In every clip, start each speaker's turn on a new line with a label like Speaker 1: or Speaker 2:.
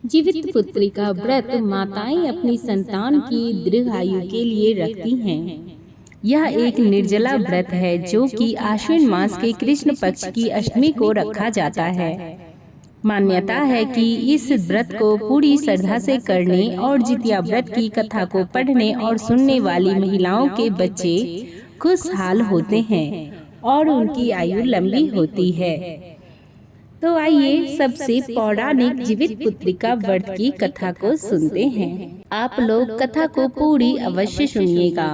Speaker 1: जीवित पुत्री का व्रत माताएं अपनी संतान की दीर्घायु के लिए रखती हैं। यह एक निर्जला व्रत है जो कि आश्विन मास के कृष्ण पक्ष की अष्टमी को रखा जाता है। मान्यता है कि इस व्रत को पूरी श्रद्धा से करने और जितिया व्रत की कथा को पढ़ने और सुनने वाली महिलाओं के बच्चे खुशहाल होते हैं और उनकी आयु लंबी होती है। तो आइए सबसे पौराणिक जीवित पुत्रिका व्रत की कथा को सुनते हैं। आप लोग कथा को पूरी अवश्य सुनिएगा,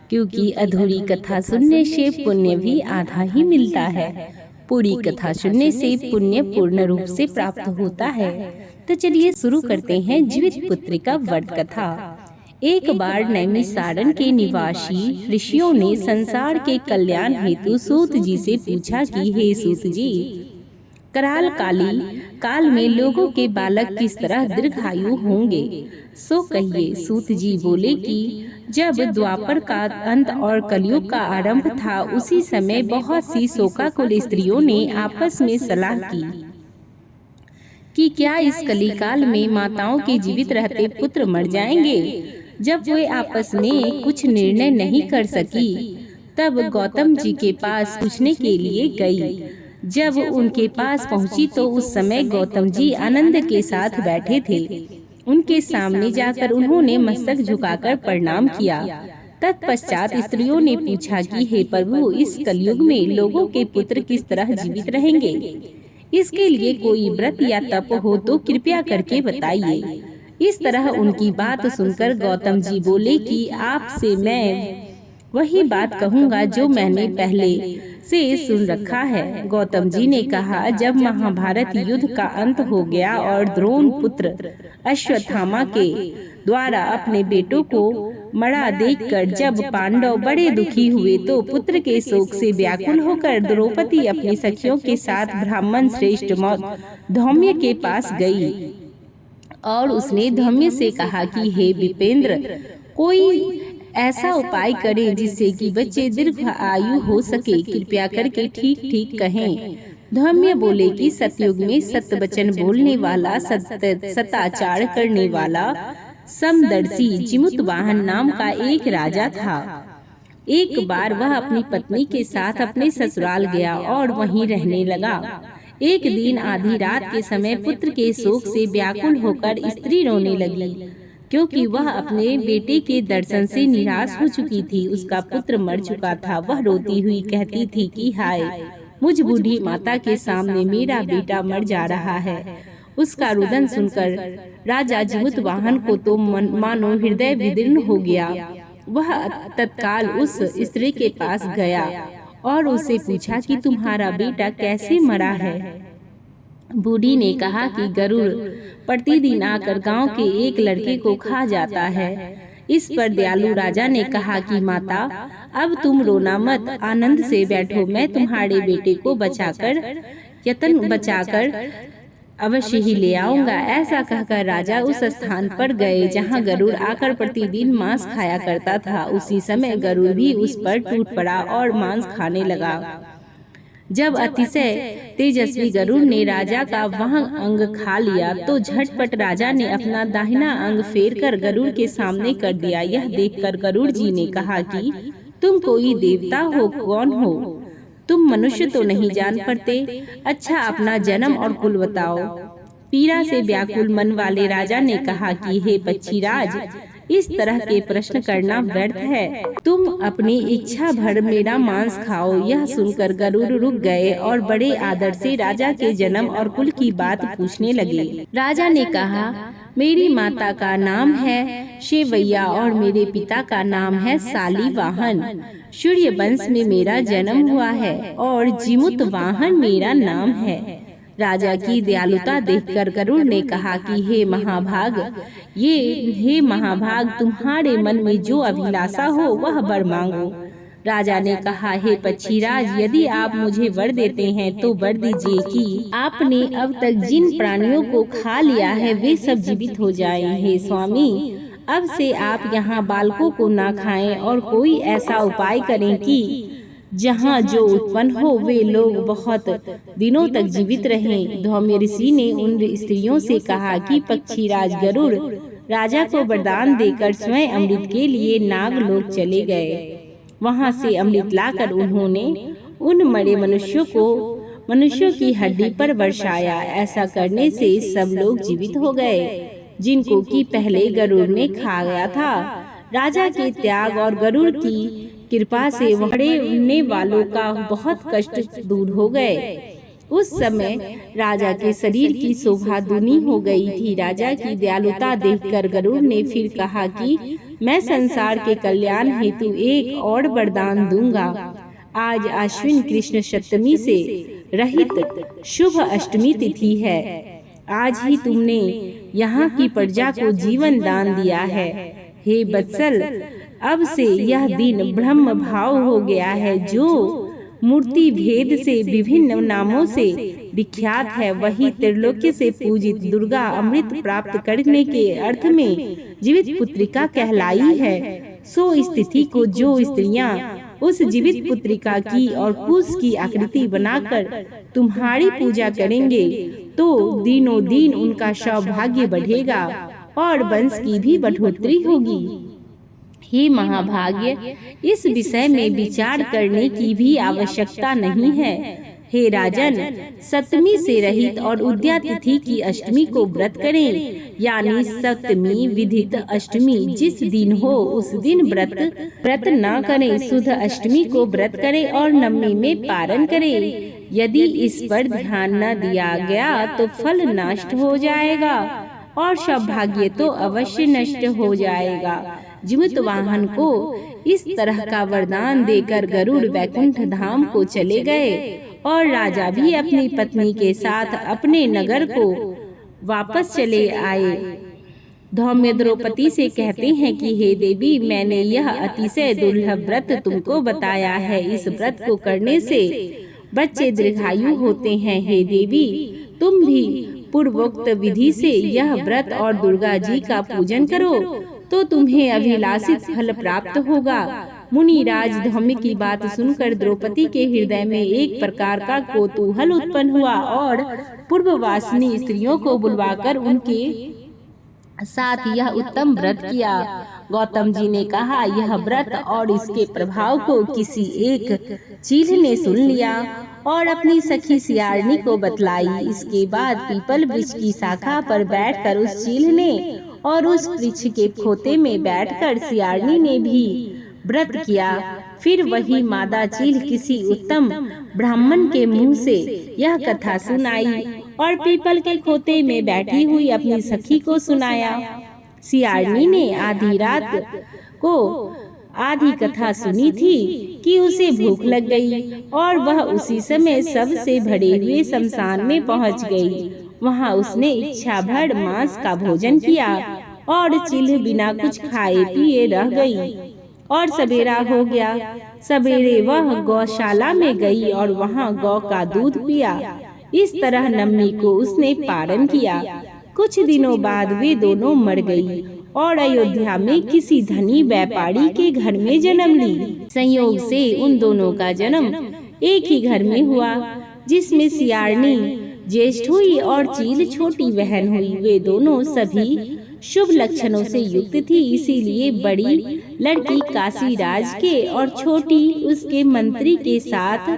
Speaker 1: क्योंकि अधूरी कथा सुनने से पुण्य भी आधा ही मिलता है। पूरी कथा सुनने से पुण्य पूर्ण रूप से प्राप्त होता है। तो चलिए शुरू करते हैं जीवित पुत्रिका व्रत कथा। एक बार नैमिषारण्य के निवासी ऋषियों ने संसार के कल्याण हेतु सूत जी से पूछा कि हे सूत जी, कराल काल में लोगों के बालक किस तरह दीर्घायु होंगे, सो कहिए। सूत जी बोले कि जब द्वापर का अंत और कलयुग का आरंभ था, उसी समय बहुत सी शोकाकुल स्त्रियों ने आपस में सलाह की कि क्या इस कलिकाल में माताओं के जीवित रहते पुत्र मर जाएंगे। जब वे आपस में कुछ निर्णय नहीं कर सकी, तब गौतम जी के पास पूछने के लिए गई। जब उनके पास पहुंची तो उस समय गौतम जी आनंद के साथ बैठे थे। उनके सामने जाकर उन्होंने मस्तक झुकाकर प्रणाम किया। तत्पश्चात स्त्रियों ने पूछा कि हे प्रभु, इस कलयुग में लोगों के पुत्र किस तरह जीवित रहेंगे। इसके लिए कोई व्रत या तप हो तो कृपया करके बताइए। इस तरह उनकी बात सुनकर गौतम जी बोले कि आपसे मैं वही बात कहूँगा जो मैंने पहले से सुन रखा है। गौतम जी ने कहा, जब महाभारत युद्ध का अंत हो गया और द्रोण पुत्र अश्वत्थामा के द्वारा अपने बेटों को मरा देखकर जब पांडव बड़े दुखी हुए, तो पुत्र के शोक से व्याकुल होकर द्रौपदी अपनी सखियों के साथ ब्राह्मण श्रेष्ठ धौम्य के पास गई और उसने धौम्य से कहा कि हे विपेंद्र, कोई ऐसा उपाय करें जिससे कि बच्चे दीर्घ आयु हो सके। कृपया करके ठीक ठीक कहें। धौम्य बोले कि सतयुग में सत्य वचन बोलने वाला, सताचार करने वाला, समदर्शी जिमुतवाहन नाम का एक राजा था। एक बार वह अपनी पत्नी के साथ अपने ससुराल गया और वहीं रहने लगा। एक दिन आधी रात के समय पुत्र के शोक से व्याकुल होकर स्त्री रोने लगी, क्योंकि वह अपने बेटे के दर्शन से निराश हो चुकी थी। उसका पुत्र मर चुका था। वह रोती हुई कहती थी कि हाय, मुझ बूढ़ी माता के सामने मेरा बेटा मर जा रहा है। उसका रुदन सुनकर राजा जिमुतवाहन को तो मानो हृदय विदीर्ण हो गया। वह तत्काल उस स्त्री के पास गया और उससे पूछा कि तुम्हारा बेटा कैसे मरा है। बूढ़ी ने कहा कि गरुड़ प्रतिदिन आकर गांव के एक लड़के को खा जाता है। इस पर दयालु राजा ने कहा कि माता, अब तुम रोना मत, आनंद से बैठो। मैं तुम्हारे बेटे को बचाकर अवश्य ही ले आऊंगा। ऐसा कहकर राजा उस स्थान पर गए जहां गरुड़ आकर प्रतिदिन मांस खाया करता था। उसी समय गरुड़ भी उस पर टूट पड़ा और मांस खाने लगा। जब अतिशय तेजस्वी गरुड़ ने राजा का वह अंग खा लिया, तो झटपट राजा ने अपना दाहिना अंग फेर कर गरुड़ के सामने कर दिया। यह देखकर गरुड़ जी ने कहा कि तुम कोई देवता हो, कौन हो? तुम मनुष्य तो नहीं जान पड़ते। अच्छा, अपना जन्म और कुल बताओ। पीड़ा से व्याकुल मन वाले राजा ने कहा कि हे पक्षीराज, इस तरह के प्रश्न करना व्यर्थ है। तुम अपनी इच्छा भर मेरा मांस खाओ। यह सुनकर गरुड़ रुक गए और बड़े आदर से राजा के जन्म और कुल की बात पूछने लगे। राजा ने कहा, मेरी माता का नाम है शेवैया और मेरे पिता का नाम है शालिवाहन। सूर्य वंश में मेरा जन्म हुआ है और जिमुतवाहन मेरा नाम है। राजा की दयालुता देखकर गरुड़ ने कहा कि हे महाभाग, तुम्हारे मन में जो अभिलाषा हो वह वर मांगो। राजा ने कहा, हे पक्षीराज, यदि आप मुझे वर देते हैं तो वर दीजिए कि आपने अब तक जिन प्राणियों को खा लिया है वे सब जीवित हो जाएं। हे स्वामी, अब से आप यहाँ बालकों को ना खाएं और कोई ऐसा उपाय करें कि जहाँ जो उत्पन्न हो वे लोग बहुत दिनों तक जीवित रहें। धौम्य ऋषि ने उन स्त्रियों से कहा कि पक्षीराज गरुड़ राजा को वरदान देकर स्वयं अमृत के लिए नागलोक चले गए। वहां से अमृत लाकर उन्होंने उन मरे मनुष्यों की हड्डी पर बरसाया। ऐसा करने से सब लोग जीवित हो गए जिनको कि पहले गरुड़ ने खा गया था। राजा के त्याग और गरुड़ की कृपा से मरने वालों का बहुत कष्ट दूर हो गए। उस समय राजा के शरीर की शोभा दूनी हो गई थी। राजा की दयालुता देखकर गरुड़ ने फिर कहा कि मैं संसार के कल्याण हेतु एक और वरदान दूंगा। आज आश्विन कृष्ण सप्तमी से रहित शुभ अष्टमी तिथि है। आज ही तुमने यहाँ की प्रजा को जीवन दान दिया है। हे वत्सल, अब से यह दिन ब्रह्म भाव हो गया है। जो मूर्ति भेद से विभिन्न नामों से विख्यात है, वही त्रिलोक्य से पूजित दुर्गा अमृत प्राप्त करने के अर्थ में जीवित पुत्रिका कहलाई है। सो इस तिथि को जो स्त्रियां उस जीवित पुत्रिका की और कुश की आकृति बनाकर तुम्हारी पूजा करेंगे तो दिनों दिन उनका सौभाग्य बढ़ेगा और वंश की भी बढ़ोतरी होगी। हे महाभाग्य, इस विषय में विचार करने की भी आवश्यकता नहीं है। हे राजन, सप्तमी से रहित और उद्या तिथि की अष्टमी को व्रत करें, यानी सप्तमी विदित अष्टमी जिस दिन हो उस दिन व्रत न करें। शुद्ध अष्टमी को व्रत करें और नवमी में पारण करें। यदि इस पर ध्यान न दिया गया तो फल नष्ट हो जाएगा और सौभाग्य तो अवश्य नष्ट हो जाएगा। जीवित वाहन को इस तरह का वरदान देकर गरुड़ वैकुंठ धाम को चले गए और राजा भी अपनी पत्नी के साथ अपने नगर को वापस चले आए। धौम्य द्रौपदी से कहते हैं कि हे देवी, मैंने यह अतिशय दुर्लभ व्रत तुमको बताया है। इस व्रत को करने से बच्चे दीर्घायु होते हैं। हे देवी, तुम भी पूर्वोक्त विधि से यह व्रत और दुर्गा जी का पूजन करो तो तुम्हें अभिलाषित फल प्राप्त होगा। मुनिराज धौम्य की बात सुनकर द्रौपदी के हृदय में एक प्रकार का कौतूहल उत्पन्न हुआ और पूर्ववासिनी स्त्रियों को बुलवाकर उनके साथ यह उत्तम व्रत किया। गौतम जी ने कहा, यह व्रत और इसके प्रभाव को किसी एक चील ने सुन लिया और अपनी सखी सियारनी को बतलाई। इसके बाद पीपल वृक्ष की शाखा पर बैठकर उस चील ने और उस वृक्ष के खोते में बैठकर सियारनी ने भी व्रत किया। फिर वही मादा चील किसी उत्तम ब्राह्मण के मुंह से यह कथा सुनाई और पीपल के खोते में बैठी हुई अपनी सखी को सुनाया। सियारनी ने आधी रात को आधी कथा सुनी थी कि उसे भूख लग गई और वह उसी समय सबसे भरे हुए शमशान में पहुंच गई। वहां उसने इच्छा भर मांस का भोजन किया और चील बिना कुछ खाए पिए रह गई और सवेरा हो गया। सवेरे वह गौशाला में गई और वहां गौ का दूध पिया। इस तरह नवमी को उसने पारण किया। कुछ दिनों बाद वे दोनों मर गई और अयोध्या में किसी धनी व्यापारी के घर में जन्म ली। संयोग से उन दोनों का जन्म एक ही घर में हुआ, जिसमें सियारनी ज्येष्ठ हुई और चील छोटी बहन हुई। वे दोनों सभी शुभ लक्षणों से युक्त थी, इसीलिए बड़ी लड़की काशी राज के और छोटी उसके मंत्री के साथ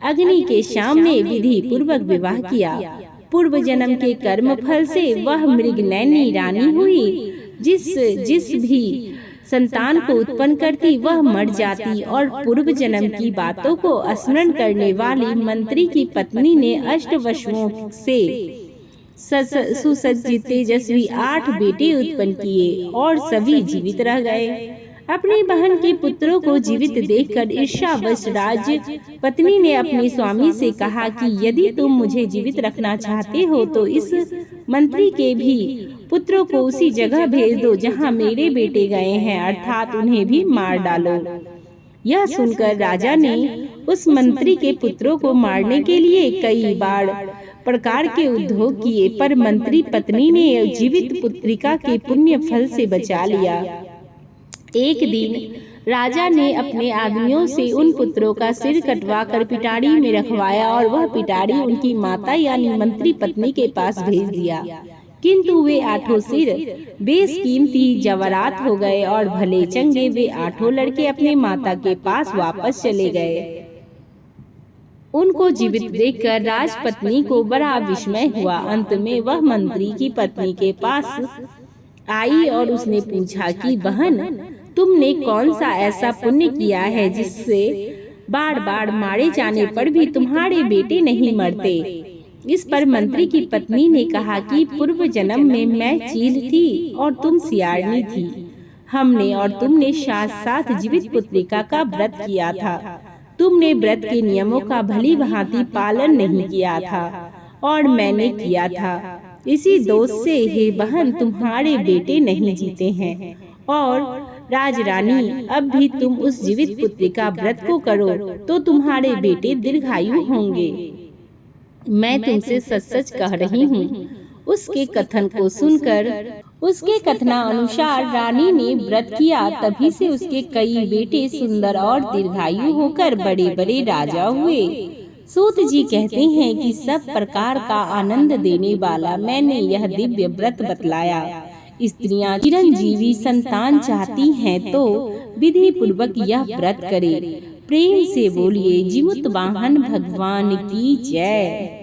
Speaker 1: अग्नि के सामने विधि पूर्वक विवाह किया। पूर्व जन्म के कर्म फल से वह मृगनयनी रानी हुई। जिस भी संतान को उत्पन्न करती वह मर जाती और पूर्व जन्म की बातों को स्मरण करने वाली मंत्री की पत्नी ने अष्टवसुओं से सुसज्जित तेजस्वी 8 बेटे उत्पन्न किए और सभी जीवित रह गए। अपनी बहन के पुत्रों को जीवित देखकर ईर्ष्यावश राज पत्नी ने अपने स्वामी से कहा कि यदि तुम मुझे जीवित रखना चाहते हो तो इस मंत्री के भी पुत्रों को उसी जगह भेज दो जहां मेरे बेटे गए हैं, अर्थात उन्हें भी मार डालो। यह सुनकर राजा ने उस मंत्री के पुत्रों को मारने के लिए कई बार प्रकार के उद्योग किए, पर मंत्री पत्नी ने जीवित पुत्रिका के पुण्य फल से बचा लिया। एक दिन राजा ने अपने आदमियों से उन पुत्रों का सिर कटवा कर पिटारी में रखवाया और वह पिटारी उनकी माता यानी मंत्री पत्नी के पास भेज दिया। किंतु वे 8 सिर बेशकीमती जवारात हो गए और भले चंगे वे 8 लड़के अपने माता के पास वापस चले गए। उनको जीवित देखकर राजपत्नी को बड़ा विस्मय हुआ। अंत में वह मंत्री की पत्नी के पास आई और उसने पूछा कि बहन, तुमने कौन सा ऐसा पुण्य किया है जिससे बार बार मारे जाने पर भी तुम्हारे बेटे नहीं मरते। इस पर मंत्री की पत्नी ने कहा कि पूर्व जन्म में मैं चील थी और तुम सियारनी थी। हमने और तुमने साथ साथ जीवित पुत्रिका का व्रत किया था। तुमने व्रत के नियमों का भली भांति पालन नहीं किया था और मैंने किया था। इसी दोष से हे बहन तुम्हारे बेटे नहीं जीते हैं। और राजरानी, अब भी तुम उस जीवित पुत्रिका व्रत को करो तो तुम्हारे बेटे दीर्घायु होंगे। मैं तुमसे सच सच कह रही हूँ। उसके कथन को सुनकर उसके कथनानुसार रानी ने व्रत किया। तभी से उसके कई बेटे सुंदर और दीर्घायु होकर बड़े बड़े राजा हुए। सूत जी कहते हैं कि सब प्रकार का आनंद देने वाला मैंने यह दिव्य व्रत बतलाया। स्त्रियां चिरंजीवी संतान चाहती हैं तो विधि पूर्वक यह व्रत करें। प्रेम से बोलिए जीमुत वाहन भगवान की जय।